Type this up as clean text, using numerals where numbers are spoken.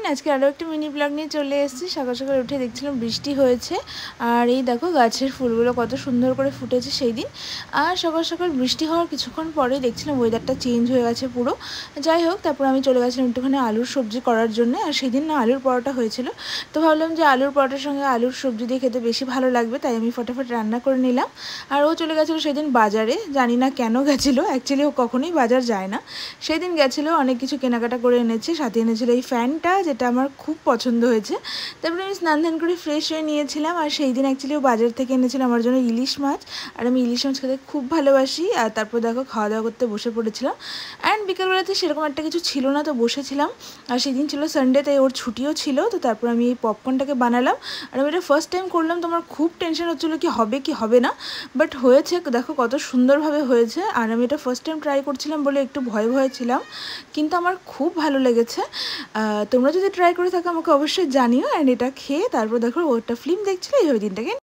Morning. আজকে আরও একটা মিনি ব্লগ নিয়ে চলে এসেছি। সকাল সকাল উঠে দেখছিলাম বৃষ্টি হয়েছে, আর এই দেখো গাছের ফুলগুলো কত সুন্দর করে ফুটেছে সেই দিন। আর সকাল সকাল বৃষ্টি হওয়ার কিছুক্ষণ পরেই দেখছিলাম ওয়েদারটা চেঞ্জ হয়ে গেছে পুরো। যাই হোক, তারপর আমি চলে গেছিলাম একটুখানি আলুর সবজি করার জন্য। আর সেই দিন না আলুর পরোটা হয়েছিল, তো ভাবলাম যে আলুর পরোটার সঙ্গে আলুর সবজি দিয়ে খেতে বেশি ভালো লাগবে, তাই আমি ফটাফট রান্না করে নিলাম। আর ও চলে গেছিলো সেদিন বাজারে, জানি না কেন গেছিলো, অ্যাকচুয়ালি ও কখনোই বাজার যায় না। সেই দিন গেছিলো, অনেক কিছু কেনাকাটা করে এনেছে, সাথে এনেছিল এই ফ্যানটা, যেটা আমার খুব পছন্দ হয়েছে। তারপরে আমি স্নান ধান করে ফ্রেশ হয়ে নিয়েছিলাম। আর সেই দিন অ্যাকচুয়ালি ও বাজার থেকে এনেছিল আমার জন্য ইলিশ মাছ, আর আমি ইলিশ মাছ খেতে খুব ভালোবাসি। আর তারপর দেখো খাওয়া দাওয়া করতে বসে পড়েছিলাম। অ্যান্ড বিকেলবেলাতে সেরকম একটা কিছু ছিল না, তো বসেছিলাম। আর সেই দিন ছিল সানডে, তাই ওর ছুটিও ছিল। তো তারপর আমি এই পপকর্নটাকে বানালাম, আর আমি এটা ফার্স্ট টাইম করলাম। তো আমার খুব টেনশন হচ্ছিলো কি হবে না, বাট হয়েছে, দেখো কত সুন্দরভাবে হয়েছে। আর আমি এটা ফার্স্ট টাইম ট্রাই করছিলাম বলে একটু ভয় ছিলাম, কিন্তু আমার খুব ভালো লেগেছে। তোমরা যদি ট্রাই করে থাকো আমাকে অবশ্যই জানিও। অ্যান্ড এটা খেয়ে তারপর দেখো ওটা ফিল্ম দেখছিলে, এইভাবে দিনটাকে